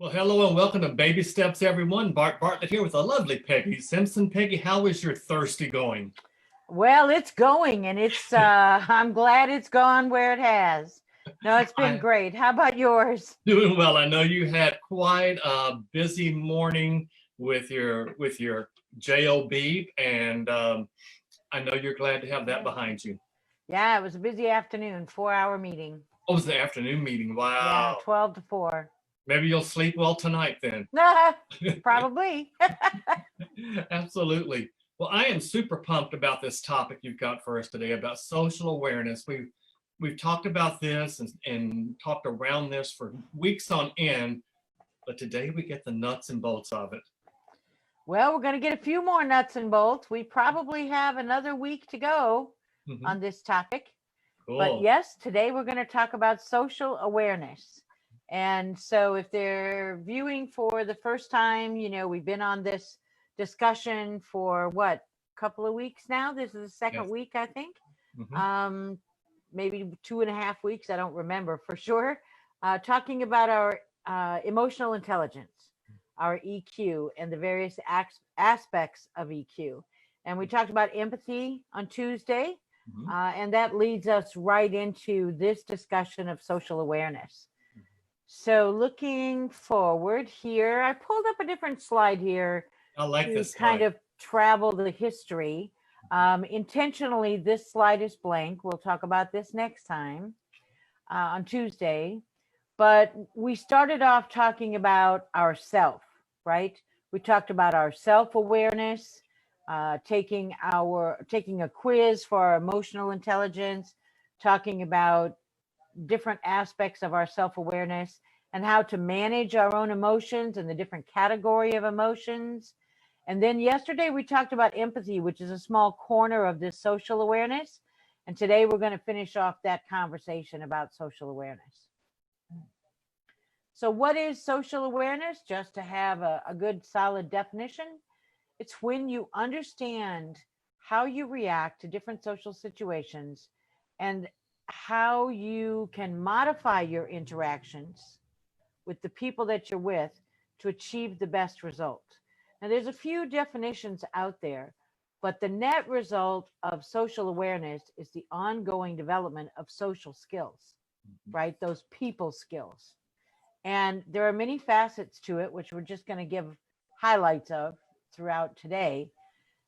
Well, hello and welcome to Baby Steps, everyone. Bart Bartlett here with a lovely Peggy Simpson. Peggy, how is your Thursday going? Well, it's going and it's I'm glad it's gone where it has. No, it's been I'm great. How about yours? doing well. I know you had quite a busy morning with your job, and I know you're glad to have that behind you. Yeah, it was a busy afternoon, 4-hour meeting. Oh, it was the afternoon meeting. Yeah, Wow. 12 to 4. Maybe you'll sleep well tonight then. Probably. Absolutely. Well, I am super pumped about this topic you've got for us today about social awareness. We've talked about this and talked around this for weeks on end, but today we get the nuts and bolts of it. Well, we're going to get a few more nuts and bolts. We probably have another week to go Mhm. on this topic. But Cool. yes, today we're going to talk about social awareness. And so if they're viewing for the first time, we've been on this discussion for what, couple of weeks now? This is the second Yes. week, I think. Mhm. Maybe 2.5 weeks, I don't remember for sure. Talking about our emotional intelligence, our EQ, and the various aspects of EQ. And we talked about empathy on Tuesday. Mhm. And that leads us right into this discussion of social awareness. So looking forward here, I pulled up a different slide here I like to this kind slide. of travel the history. Intentionally, this slide is blank. We'll talk about this next time on Tuesday. But we started off talking about ourself, right? We talked about our self-awareness, taking a quiz for our emotional intelligence, talking about different aspects of our self-awareness and how to manage our own emotions and the different category of emotions. And then yesterday we talked about empathy, which is a small corner of this social awareness. And today we're going to finish off that conversation about social awareness. So what is social awareness? Just to have a good solid definition, it's when you understand how you react to different social situations and how you can modify your interactions with the people that you're with to achieve the best result. Now, there's a few definitions out there, but the net result of social awareness is the ongoing development of social skills, right? Those people skills. And there are many facets to it, which we're just going to give highlights of throughout today.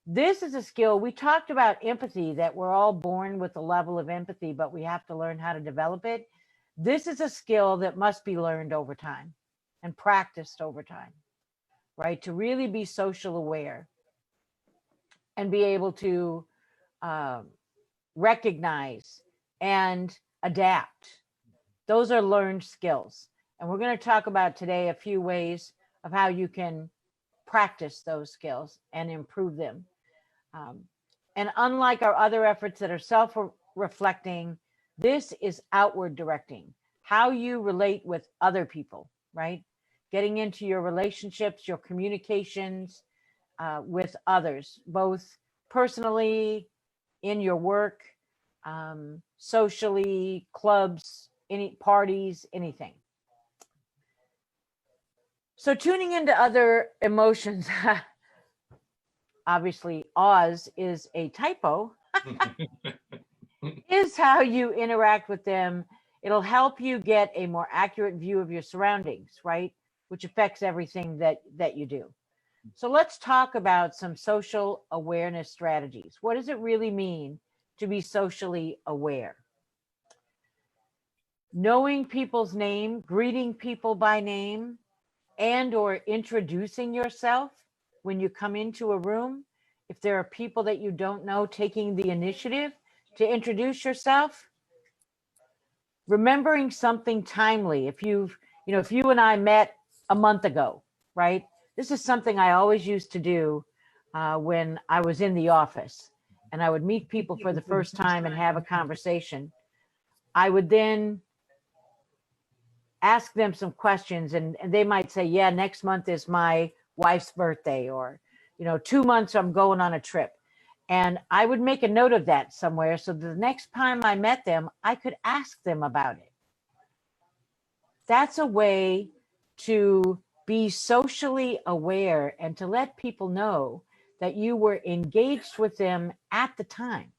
This is a skill. We talked about empathy, that we're all born with a level of empathy, but we have to learn how to develop it. This is a skill that must be learned over time and practiced over time, right? To really be social aware and be able to recognize and adapt. Those are learned skills. And we're going to talk about today a few ways of how you can practice those skills and improve them. And unlike our other efforts that are self-reflecting, this is outward directing, how you relate with other people, right? Getting into your relationships, your communications with others, both personally, in your work, socially, clubs, any parties, anything. So tuning into other emotions, obviously Oz is a typo, is how you interact with them. It'll help you get a more accurate view of your surroundings, right? Which affects everything that you do. So let's talk about some social awareness strategies. What does it really mean to be socially aware? Knowing people's name, greeting people by name, and or introducing yourself when you come into a room. If there are people that you don't know, taking the initiative to introduce yourself. Remembering something timely. If you and I met a month ago, right? This is something I always used to do when I was in the office and I would meet people for the first time and have a conversation. I would then ask them some questions and they might say, yeah, next month is my wife's birthday, or 2 months I'm going on a trip. And I would make a note of that somewhere so the next time I met them, I could ask them about it. That's a way to be socially aware and to let people know that you were engaged with them at the time,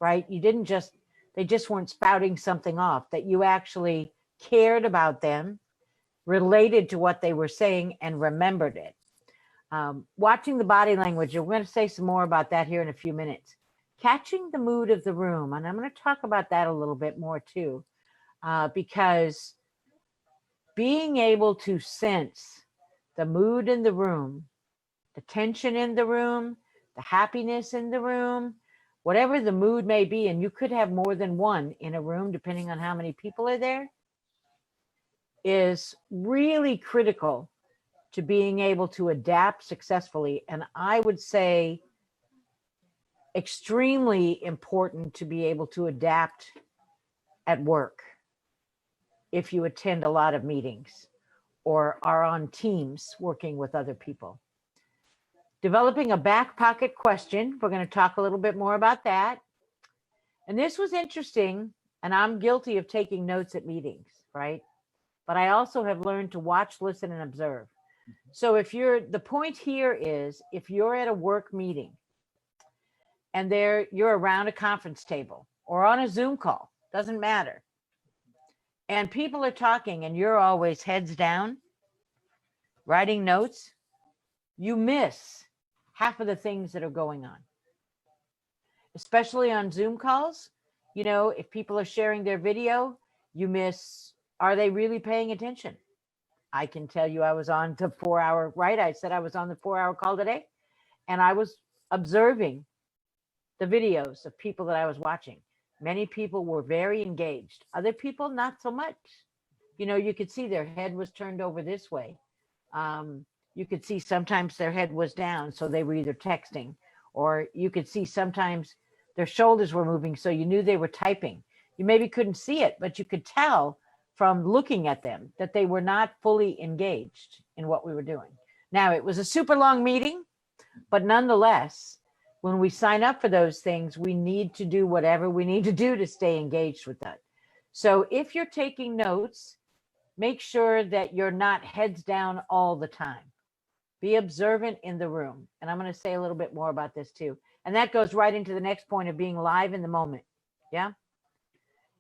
right? You didn't just, they just weren't spouting something off, that you actually cared about them, related to what they were saying, and remembered it. Watching the body language, we're going to say some more about that here in a few minutes. Catching the mood of the room, and I'm going to talk about that a little bit more too, because being able to sense the mood in the room, the tension in the room, the happiness in the room, whatever the mood may be, and you could have more than one in a room depending on how many people are there, is really critical to being able to adapt successfully. And I would say extremely important to be able to adapt at work if you attend a lot of meetings or are on teams working with other people. Developing a back pocket question. We're going to talk a little bit more about that. And this was interesting, and I'm guilty of taking notes at meetings, right? But I also have learned to watch, listen, and observe. So if you're, the point here is, if you're at a work meeting and you're around a conference table or on a Zoom call, doesn't matter, and people are talking and you're always heads down, writing notes, you miss half of the things that are going on. Especially on Zoom calls, you know, if people are sharing their video, you miss, are they really paying attention? I can tell you I was on the 4-hour, right? I said I was on the 4-hour call today, and I was observing the videos of people that I was watching. Many people were very engaged. Other people, not so much. You know, you could see their head was turned over this way. You could see sometimes their head was down, so they were either texting, or you could see sometimes their shoulders were moving, so you knew they were typing. You maybe couldn't see it, but you could tell from looking at them that they were not fully engaged in what we were doing. Now, it was a super long meeting, but nonetheless, when we sign up for those things, we need to do whatever we need to do to stay engaged with that. So if you're taking notes, make sure that you're not heads down all the time. Be observant in the room. And I'm going to say a little bit more about this too. And that goes right into the next point of being live in the moment. Yeah.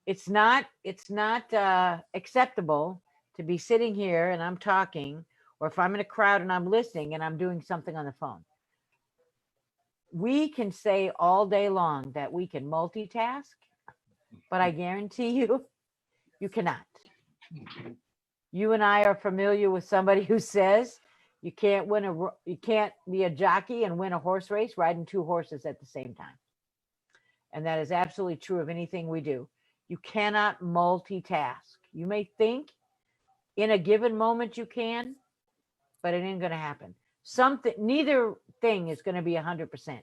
It's not acceptable to be sitting here and I'm talking, or if I'm in a crowd and I'm listening and I'm doing something on the phone. We can say all day long that we can multitask, but I guarantee you, you cannot. You and I are familiar with somebody who says you can't be a jockey and win a horse race riding 2 horses at the same time. And that is absolutely true of anything we do. You cannot multitask. You may think in a given moment you can, but it ain't going to happen. Neither thing is going to be 100%.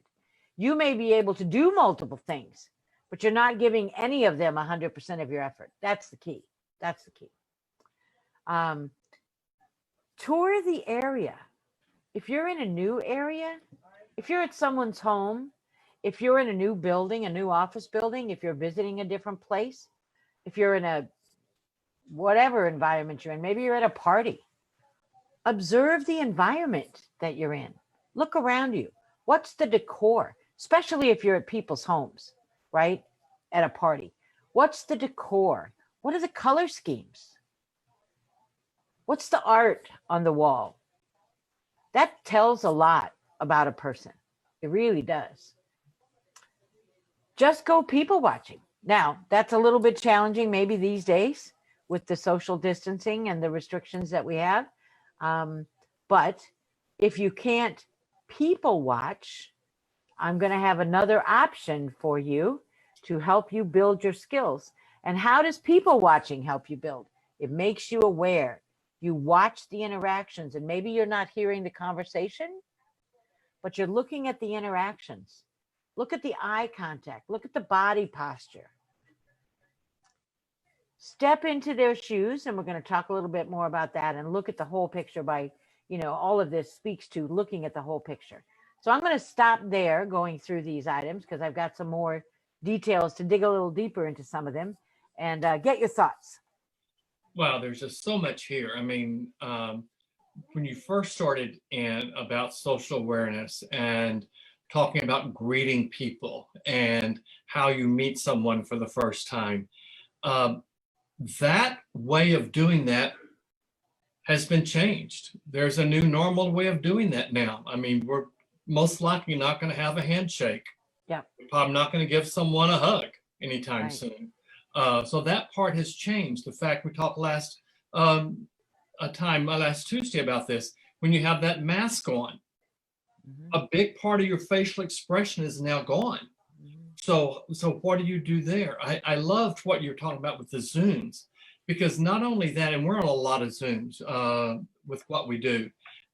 You may be able to do multiple things, but you're not giving any of them 100% of your effort. That's the key. That's the key. Tour the area. If you're in a new area, if you're at someone's home, if you're in a new building, a new office building, if you're visiting a different place, if you're in a whatever environment you're in, maybe you're at a party, observe the environment that you're in. Look around you. What's the decor? Especially if you're at people's homes, right? At a party. What's the decor? What are the color schemes? What's the art on the wall? That tells a lot about a person. It really does. Just go people watching. Now, that's a little bit challenging maybe these days with the social distancing and the restrictions that we have. But if you can't people watch, I'm going to have another option for you to help you build your skills. And how does people watching help you build? It makes you aware. You watch the interactions, and maybe you're not hearing the conversation, but you're looking at the interactions. Look at the eye contact. Look at the body posture. Step into their shoes, and we're going to talk a little bit more about that, and look at the whole picture by, you know, all of this speaks to looking at the whole picture. So I'm going to stop there going through these items because I've got some more details to dig a little deeper into some of them and get your thoughts. Wow, there's just so much here. I mean, when you first started in about social awareness and talking about greeting people and how you meet someone for the first time, um, that way of doing that has been changed. There's a new normal way of doing that now. I mean, we're most likely not going to have a handshake. Yeah, I'm not going to give someone a hug anytime right. soon. So that part has changed. The fact we talked um, last Tuesday about this, when you have that mask on, Mhm, a big part of your facial expression is now gone. mhm. So what do you do there? I loved what you're talking about with the Zooms, because not only that, and we're on a lot of Zooms with what we do,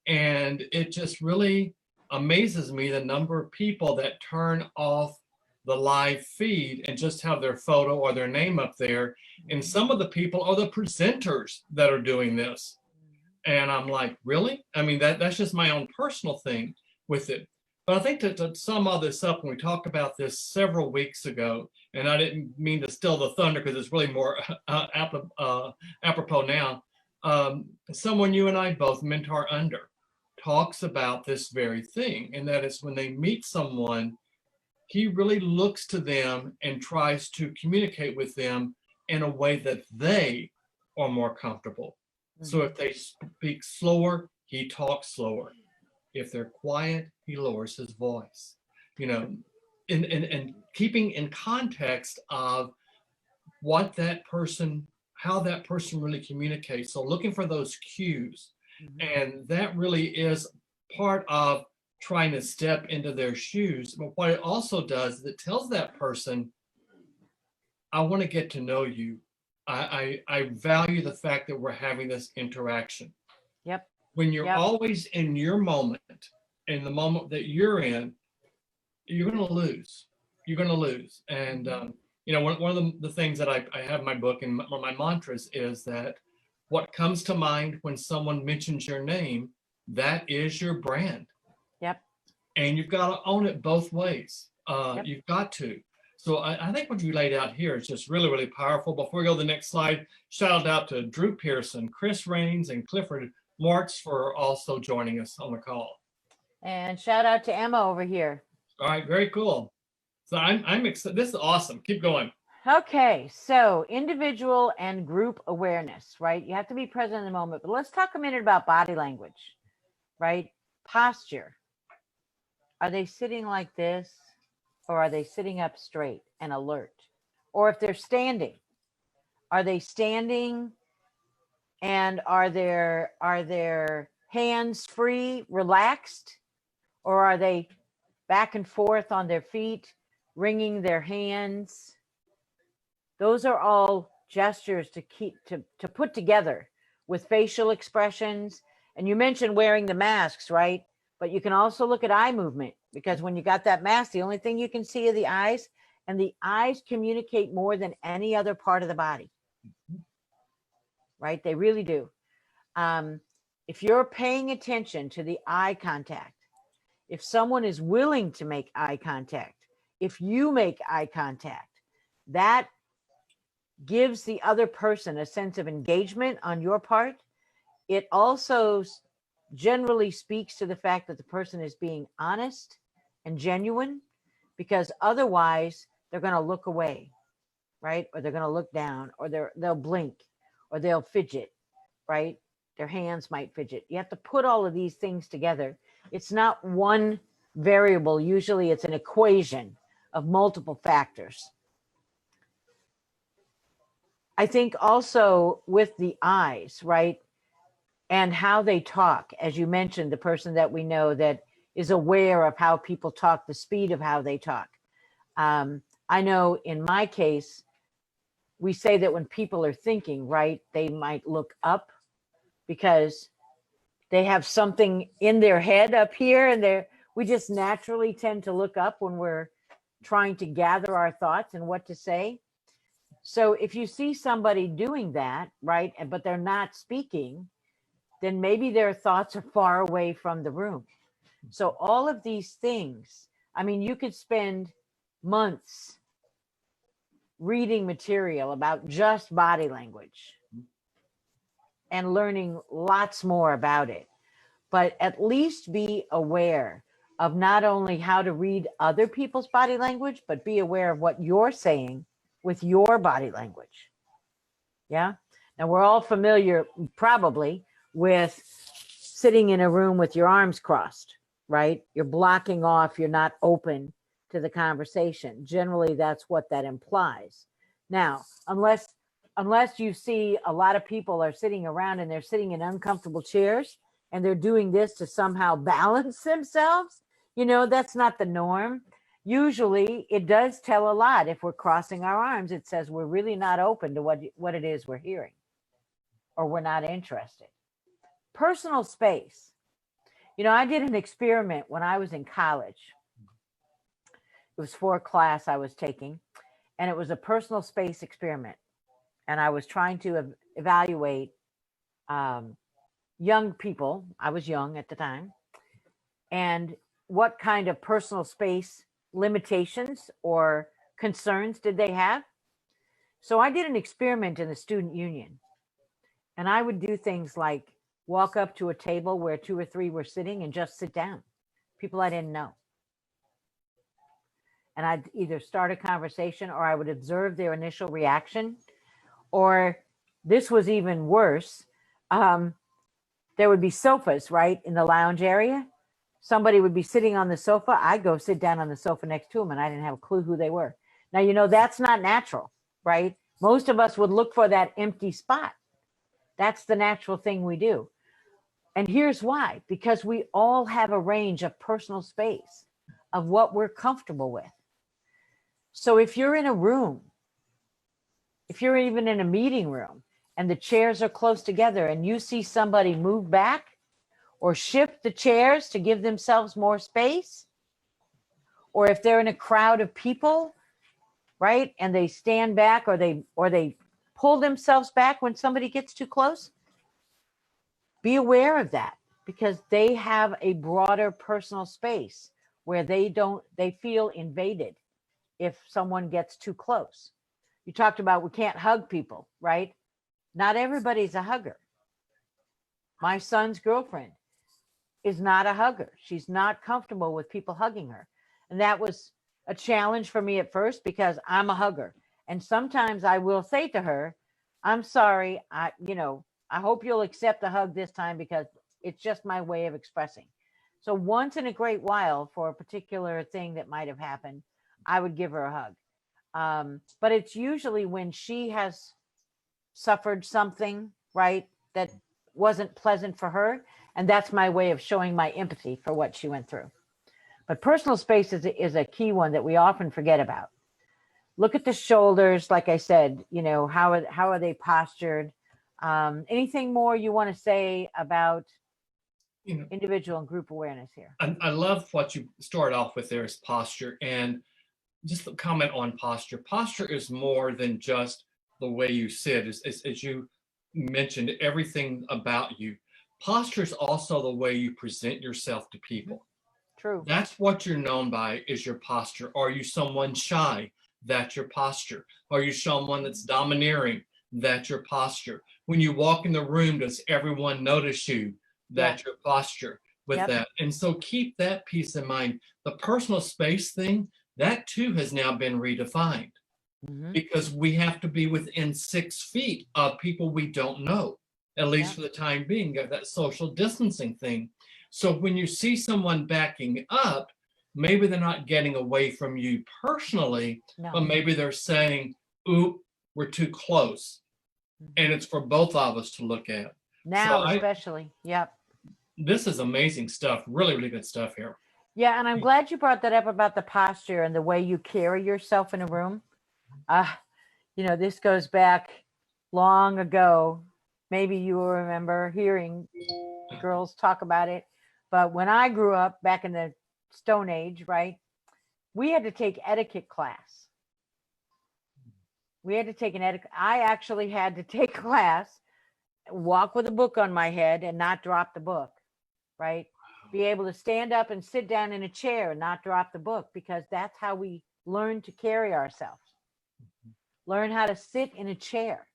and it just really amazes me the number of people that turn off the live feed and just have their photo or their name up there. And Mhm. some of the people are the presenters that are doing this. And I'm like, really? I mean, that's just my own personal thing with it. But I think to sum all this up, when we talked about this several weeks ago, and I didn't mean to steal the thunder because it's really more apropos now, someone you and I both mentor under talks about this very thing, and that is when they meet someone, he really looks to them and tries to communicate with them in a way that they are more comfortable. So Mhm. if they speak slower, he talks slower. If they're quiet, he lowers his voice. You know, and keeping in context of what that person, how that person really communicates. So looking for those cues. Mhm. And that really is part of trying to step into their shoes. But what it also does is it tells that person, I want to get to know you. I value the fact that we're having this interaction. Yep, When you're yep. always in your moment, in the moment that you're in, you're going to lose. You're going to lose. And, Mhm. one of the things that I have in my book and one of my mantras is that what comes to mind when someone mentions your name, that is your brand. Yep, And you've got to own it both ways. yep. You've got to. So I think what you laid out here is just really, really powerful. Before we go to the next slide, shout out to Drew Pearson, Chris Rains, and Clifford Martz for also joining us on the call. And shout out to Emma over here. All right, very cool. So I'm excited. This is awesome. Keep going. Okay, so individual and group awareness, right? You have to be present in the moment, but let's talk a minute about body language, right? Posture. Are they sitting like this, or are they sitting up straight and alert? Or if they're standing, are they standing and are their hands free, relaxed, or are they back and forth on their feet, wringing their hands? Those are all gestures to put together with facial expressions. And you mentioned wearing the masks, right? But you can also look at eye movement, because when you got that mask, the only thing you can see are the eyes, and the eyes communicate more than any other part of the body, right? They really do. Um, if you're paying attention to the eye contact, if someone is willing to make eye contact, if you make eye contact, that gives the other person a sense of engagement on your part. It also generally speaks to the fact that the person is being honest and genuine, because otherwise they're going to look away, right? Or they're going to look down, or they'll blink, or they'll fidget, right? Their hands might fidget. You have to put all of these things together. It's not one variable. Usually it's an equation of multiple factors. I think also with the eyes, right? And how they talk, as you mentioned, the person that we know that is aware of how people talk, the speed of how they talk. I know in my case, we say that when people are thinking, right, they might look up because they have something in their head up here, and we just naturally tend to look up when we're trying to gather our thoughts and what to say. So if you see somebody doing that, right, but they're not speaking, then maybe their thoughts are far away from the room. So all of these things, I mean, you could spend months reading material about just body language. and learning lots more about it. But at least be aware of not only how to read other people's body language, but be aware of what you're saying with your body language. Yeah. Now we're all familiar probably with sitting in a room with your arms crossed, right? You're blocking off, you're not open to the conversation. Generally, that's what that implies. Now, unless you see a lot of people are sitting around and they're sitting in uncomfortable chairs and they're doing this to somehow balance themselves, that's not the norm. Usually it does tell a lot. If we're crossing our arms, it says we're really not open to what it is we're hearing, or we're not interested. Personal space. I did an experiment when I was in college. It was for a class I was taking, and it was a personal space experiment. And I was trying to evaluate young people. I was young at the time. And what kind of personal space limitations or concerns did they have? So I did an experiment in the student union. And I would do things like walk up to a table where 2 or 3 were sitting and just sit down, people I didn't know. And I'd either start a conversation or I would observe their initial reaction. Or this was even worse. There would be sofas, right, in the lounge area. Somebody would be sitting on the sofa. I'd go sit down on the sofa next to them, and I didn't have a clue who they were. Now, that's not natural, right? Most of us would look for that empty spot. That's the natural thing we do. And here's why, because we all have a range of personal space of what we're comfortable with. So if you're in a room, if you're even in a meeting room and the chairs are close together and you see somebody move back or shift the chairs to give themselves more space, or if they're in a crowd of people, right, and they stand back or they pull themselves back when somebody gets too close, be aware of that, because they have a broader personal space where they feel invaded if someone gets too close. You talked about we can't hug people, right? Not everybody's a hugger. My son's girlfriend is not a hugger. She's not comfortable with people hugging her. And that was a challenge for me at first because I'm a hugger. And sometimes I will say to her, I'm sorry, I hope you'll accept the hug this time because it's just my way of expressing. So once in a great while, for a particular thing that might have happened, I would give her a hug. But it's usually when she has suffered something, right, that wasn't pleasant for her. And that's my way of showing my empathy for what she went through. But personal space is a key one that we often forget about. Look at the shoulders, like I said, how are they postured? Anything more you want to say about individual and group awareness here? I love what you started off with there is posture. And just a comment on posture. Posture is more than just the way you sit. As you mentioned, everything about you. Posture is also the way you present yourself to people. True. That's what you're known by, is your posture. Are you someone shy? That's your posture. Are you someone that's domineering? That's your posture. When you walk in the room, does everyone notice you? That's your posture with that. And so keep that piece in mind. The personal space thing, that too has now been redefined because we have to be within 6 feet of people we don't know, at least for the time being, that social distancing thing. So when you see someone backing up, maybe they're not getting away from you personally, but maybe they're saying, ooh, we're too close. And it's for both of us to look at. Now, especially. Yep. This is amazing stuff. Really, really good stuff here. Yeah. And I'm glad you brought that up about the posture and the way you carry yourself in a room. This goes back long ago. Maybe you will remember hearing girls talk about it. But when I grew up back in the Stone Age, right, we had to take etiquette class. I actually had to take class, walk with a book on my head and not drop the book, right? Be able to stand up and sit down in a chair and not drop the book, because that's how we learn to carry ourselves. Learn how to sit in a chair.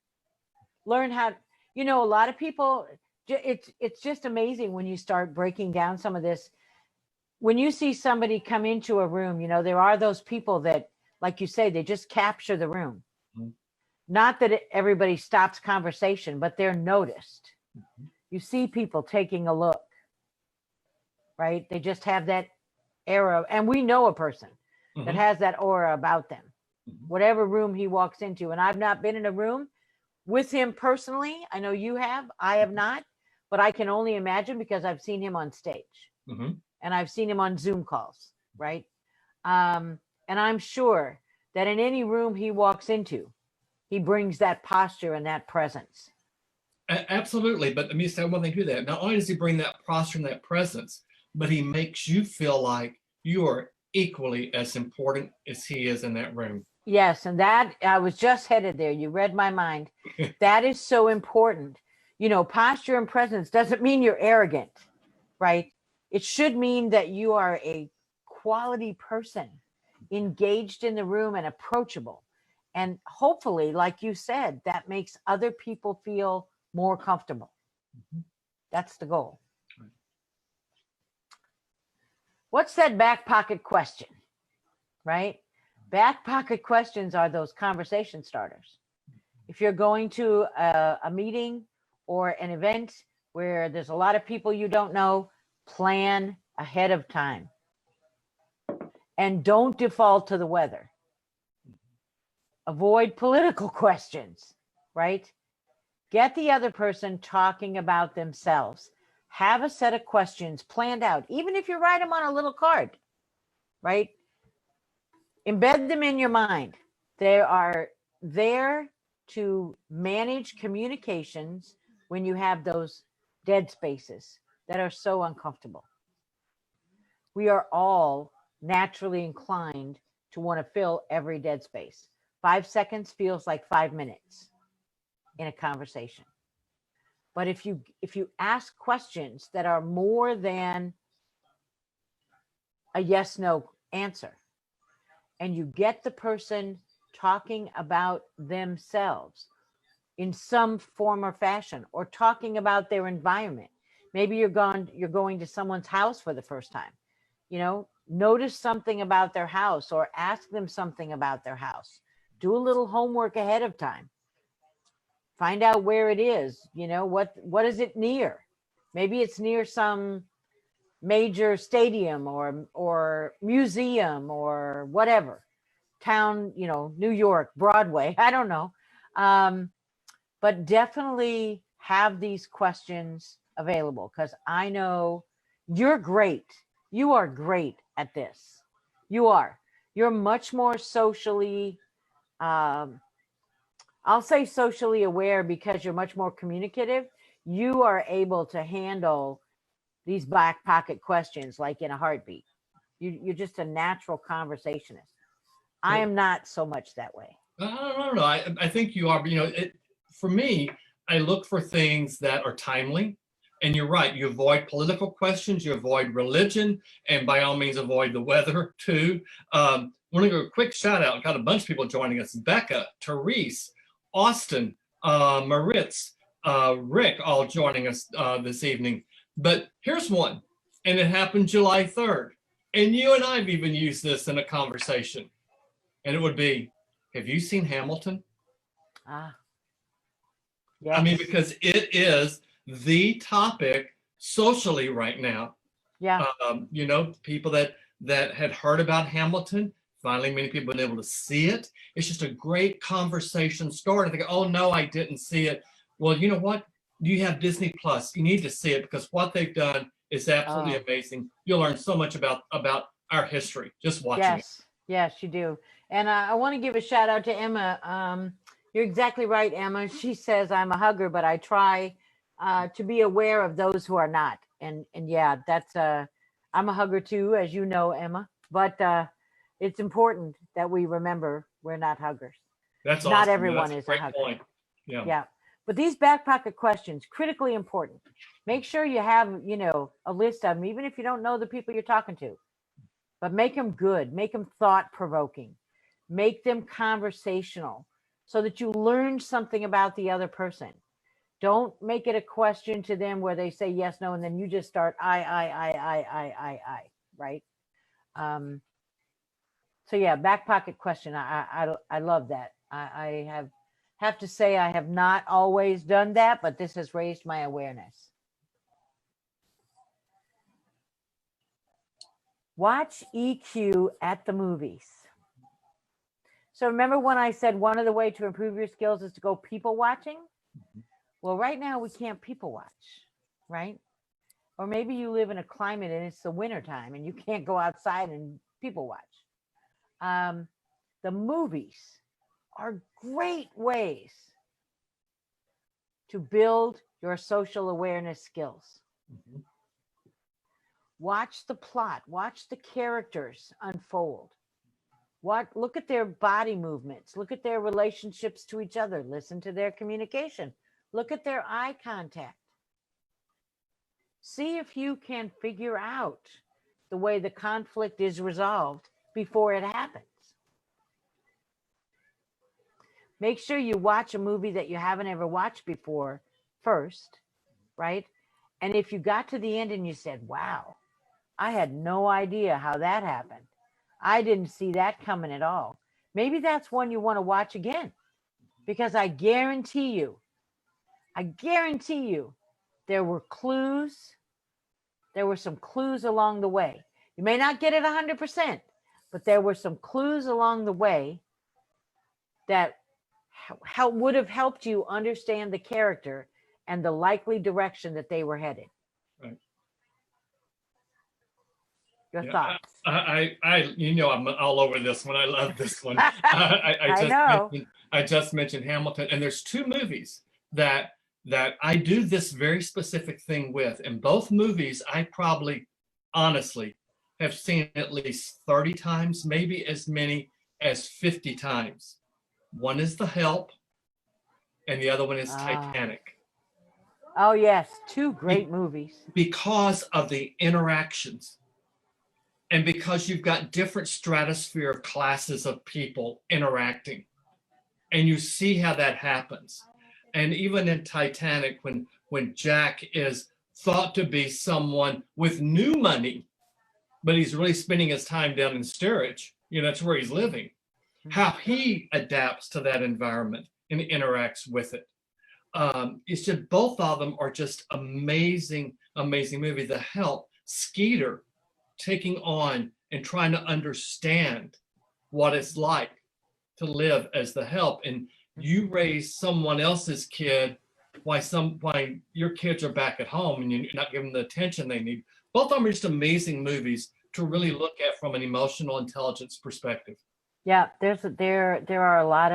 Learn how, You know, a lot of people, it's just amazing when you start breaking down some of this. When you see somebody come into a room, you know, there are those people that, like you say, they just capture the room. Mhm. Not that everybody stops conversation, but they're noticed. Mhm. You see people taking a look, right? They just have that aura. And we know a person that Mhm. has that aura about them, Mhm. whatever room he walks into. And I've not been in a room with him personally. I know you have, I have not, but I can only imagine because I've seen him on stage Mhm. and I've seen him on Zoom calls, right? And I'm sure that in any room he walks into, he brings that posture and that presence. Absolutely. But let me say one thing to that. Not only does he bring that posture and that presence, but he makes you feel like you are equally as important as he is in that room. Yes, and that I was just headed there. You read my mind. That is so important. You know, posture and presence doesn't mean you're arrogant, right? It should mean that you are a quality person, engaged in the room and approachable. And hopefully, like you said, that makes other people feel more comfortable. Mhm. That's the goal. What's that back pocket question, right? Back pocket questions are those conversation starters. If you're going to a meeting or an event where there's a lot of people you don't know, plan ahead of time and don't default to the weather. Avoid political questions, right? Get the other person talking about themselves. Have a set of questions planned out, even if you write them on a little card, right? Embed them in your mind. They are there to manage communications when you have those dead spaces that are so uncomfortable. We are all naturally inclined to want to fill every dead space. 5 seconds feels like 5 minutes in a conversation. But if you ask questions that are more than a yes no answer, and you get the person talking about themselves in some form or fashion, or talking about their environment. Maybe you're going to someone's house for the first time. You know, notice something about their house or ask them something about their house. Do a little homework ahead of time. Find out where it is. You know, what is it near? Maybe it's near some major stadium or museum or whatever town, you know, New York, Broadway, I don't know. But definitely have these questions available because I know you're great. You are great at this. You are. You're much more socially, um, I'll say socially aware because you're much more communicative. You are able to handle these back pocket questions like in a heartbeat. You're just a natural conversationist. I Well, am not so much that way. I don't know. I think you are, but for me, I look for things that are timely. And you're right. You avoid political questions, you avoid religion, and by all means, avoid the weather too. Want to go a quick shout out. Got a bunch of people joining us: Becca, Therese, Austin, Maritz, Rick, all joining us this evening. But here's one, and it happened July 3rd. And you and I've even used this in a conversation, and it would be, have you seen Hamilton? Ah, I mean, yes. because it is the topic socially right now. Yeah. People that had heard about Hamilton, finally, many people have been able to see it. It's just a great conversation starter. They go, oh no, I didn't see it. Well, you know what? You have Disney Plus. You need to see it because what they've done is absolutely Oh, amazing. You'll learn so much about our history just watching it. yes. Yes, you do. And I want to give a shout out to Emma. You're exactly right, Emma. She says I'm a hugger, but I try to be aware of those who are not. And yeah, that's I'm a hugger too, as you know, Emma. But it's important that we remember we're not huggers. That's Not awesome. Yeah, everyone that's a is a great hugger. point. Yeah. Yeah. But these back pocket questions, critically important. Make sure you have, you know, a list of them, even if you don't know the people you're talking to. But make them good, make them thought provoking, make them conversational so that you learn something about the other person. Don't make it a question to them where they say yes, no, and then you just start I, right? So yeah, back pocket question. I love that. I have to say I have not always done that, but this has raised my awareness. Watch EQ at the movies. So remember when I said one of the way to improve your skills is to go people watching? Well, right now we can't people watch, right? Or maybe you live in a climate and it's the winter time and you can't go outside and people watch. The movies are great ways to build your social awareness skills. Mhm. Watch the plot, watch the characters unfold. Look at their body movements, look at their relationships to each other, listen to their communication, look at their eye contact. See if you can figure out the way the conflict is resolved before it happens. Make sure you watch a movie that you haven't ever watched before first, right? And if you got to the end and you said, wow, I had no idea how that happened. I didn't see that coming at all. Maybe that's one you want to watch again, because I guarantee you, there were clues. There were some clues along the way. You may not get it 100%, but there were some clues along the way that would have helped you understand the character and the likely direction that they were headed. Right. Your Yeah, thoughts? I'm all over this one. I love this one. I just mentioned Hamilton, and there's two movies that I do this very specific thing with. And both movies, I probably, honestly, have seen at least 30 times, maybe as many as 50 times. One is The Help, and the other one is Titanic. Oh, yes. Two great movies. Because of the interactions. And because you've got different stratosphere classes of people interacting, and you see how that happens. And even in Titanic, when Jack is thought to be someone with new money, but he's really spending his time down in steerage, that's where he's living, how he adapts to that environment and interacts with it. It's just, both of them are just amazing, amazing movies. The Help, Skeeter taking on and trying to understand what it's like to live as the Help, and you raise someone else's kid why your kids are back at home and you're not giving them the attention they need. Both of them are just amazing movies to really look at from an emotional intelligence perspective. Yeah, there are a lot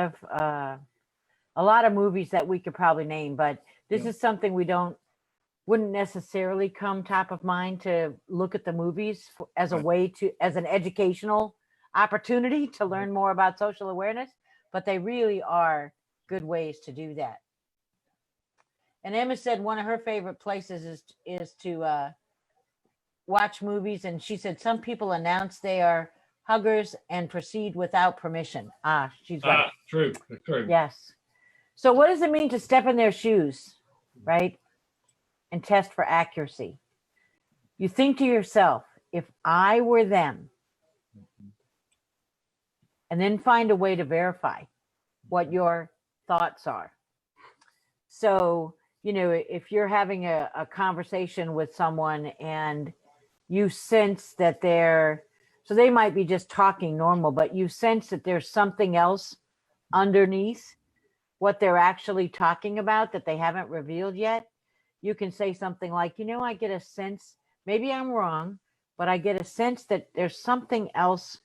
of movies that we could probably name, but this is something wouldn't necessarily come top of mind to look at the movies as a way as an educational opportunity to learn more about social awareness, but they really are good ways to do that. And Emma said one of her favorite places is to watch movies, and she said some people announce they are huggers and proceed without permission. She's right. True. Yes. So what does it mean to step in their shoes, right? And test for accuracy. You think to yourself, if I were them, and then find a way to verify what your thoughts are. So, if you're having a conversation with someone and you sense that so they might be just talking normal, but you sense that there's something else underneath what they're actually talking about that they haven't revealed yet, you can say something like, I get a sense, maybe I'm wrong, but I get a sense that there's something else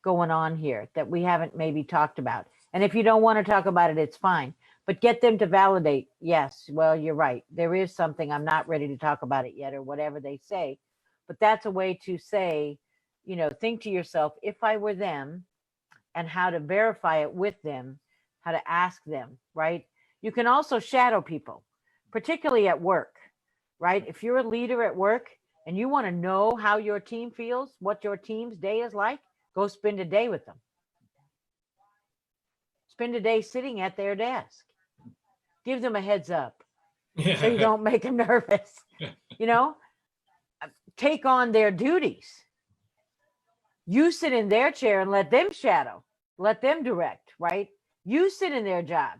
going on here that we haven't maybe talked about. And if you don't want to talk about it, it's fine. But get them to validate, yes, well, you're right. There is something, I'm not ready to talk about it yet, or whatever they say. But that's a way to say, think to yourself, if I were them, and how to verify it with them, how to ask them, right? You can also shadow people, particularly at work, right? If you're a leader at work and you want to know how your team feels, what your team's day is like, go spend a day with them. Spend a day sitting at their desk. Give them a heads up. so you don't make them nervous. You know, take on their duties. You sit in their chair and let them shadow, let them direct, right? You sit in their job.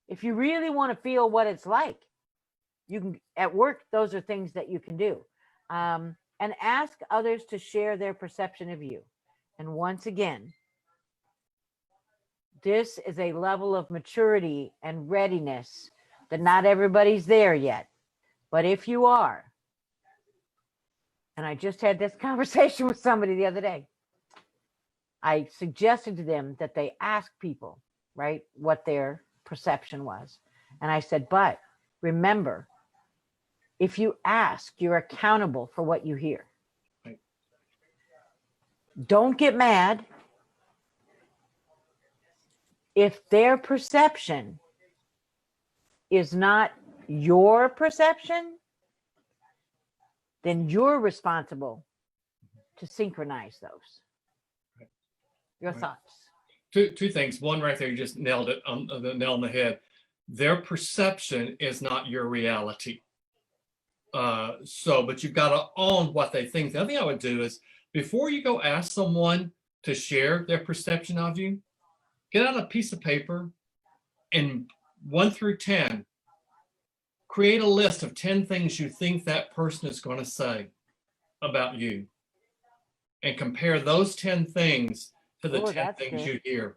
If you really want to feel what it's like, you can, at work, those are things that you can do. And ask others to share their perception of you. And once again, this is a level of maturity and readiness that not everybody's there yet. But if you are, and I just had this conversation with somebody the other day, I suggested to them that they ask people, right, what their perception was. And I said, but remember, if you ask, you're accountable for what you hear. Right. Don't get mad if their perception is not your perception, then you're responsible to synchronize those. Right. Your Right. thoughts. Two things. One right there, you just nailed it on the nail on the head. Their perception is not your reality. But you've got to own what they think. The other thing I would do is before you go ask someone to share their perception of you, get out a piece of paper and 1 through 10, create a list of 10 things you think that person is going to say about you and compare those 10 things to the 10 things you hear.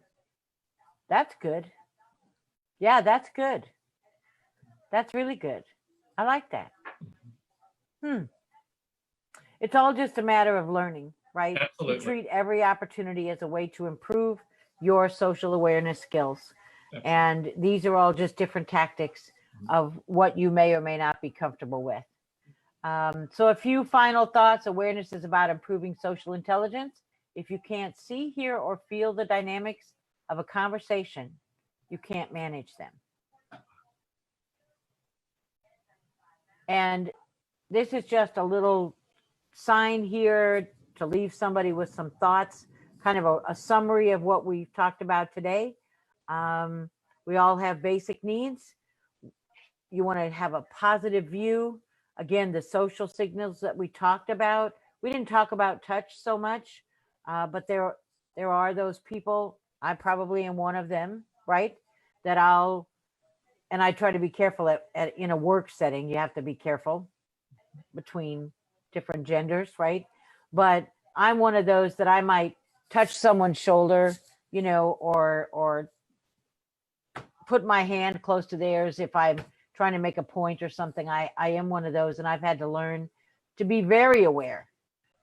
That's good. Yeah, that's good. That's really good. I like that. It's all just a matter of learning, right? Absolutely. You treat every opportunity as a way to improve your social awareness skills. Absolutely. And these are all just different tactics of what you may or may not be comfortable with. So a few final thoughts. Awareness is about improving social intelligence. If you can't see, hear, or feel the dynamics of a conversation, you can't manage them. And this is just a little sign here to leave somebody with some thoughts, kind of a summary of what we've talked about today. We all have basic needs. You want to have a positive view. Again, the social signals that we talked about. We didn't talk about touch so much, but there are those people. I probably am one of them, right? That I try to be careful in a work setting. You have to be careful between different genders, right? But I'm one of those that I might touch someone's shoulder, you know, or put my hand close to theirs if I'm trying to make a point or something. I am one of those, and I've had to learn to be very aware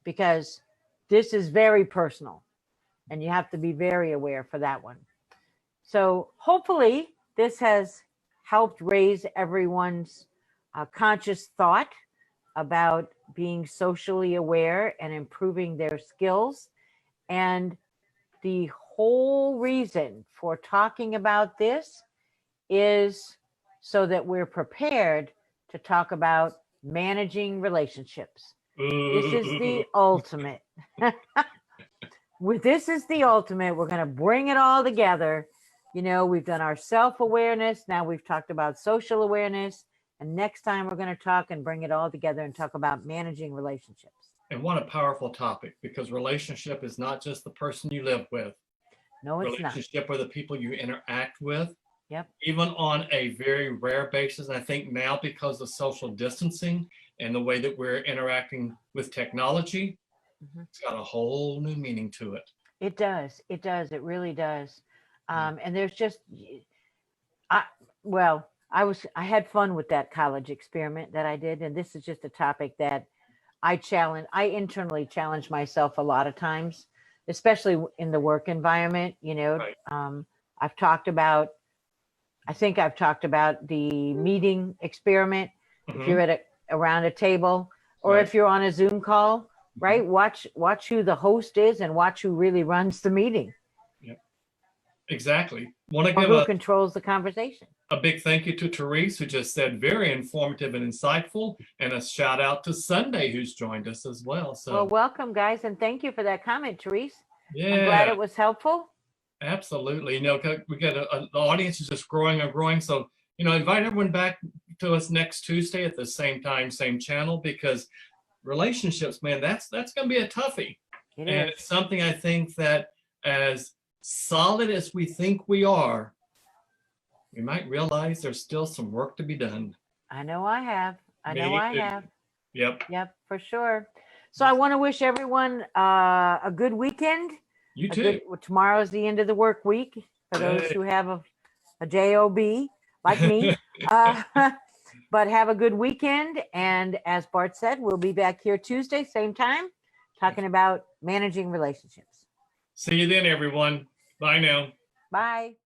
because this is very personal and you have to be very aware for that one. So hopefully this has helped raise everyone's conscious thought about being socially aware and improving their skills. And the whole reason for talking about this is so that we're prepared to talk about managing relationships. This is the ultimate. This is the ultimate. We're going to bring it all together. You know, we've done our self-awareness. Now we've talked about social awareness. And next time we're going to talk and bring it all together and talk about managing relationships. And what a powerful topic, because relationship is not just the person you live with. No, it's not. Relationship with the people you interact with. Yep. Even on a very rare basis. I think now because of social distancing and the way that we're interacting with technology, it's got a whole new meaning to it. It does. It does. It really does. And there's just, I had fun with that college experiment that I did. And this is just a topic that I internally challenge myself a lot of times, especially in the work environment. You know, right. I think I've talked about the meeting experiment. If you're around a table, or if you're on a Zoom call, right? Watch who the host is and watch who really runs the meeting. Yep. Exactly. Want to give who controls the conversation. A big thank you to Therese, who just said very informative and insightful, and a shout out to Sunday, who's joined us as well. So, well, welcome, guys, and thank you for that comment, Therese. Yeah, I'm glad it was helpful. Absolutely. You know, we got the audience is just growing and growing. So, you know, invite everyone back to us next Tuesday at the same time, same channel, because relationships, man, that's going to be a toughie. It And is. it's something I think that as solid as we think we are, we might realize there's still some work to be done. I know I have. I know Me I too. have. Yep. Yep, for sure. So I want to wish everyone a good weekend. You too. Tomorrow's the end of the work week for those Yay. who have a job like me. But have a good weekend. And as Bart said, we'll be back here Tuesday, same time, talking about managing relationships. See you then, everyone. Bye now. Bye.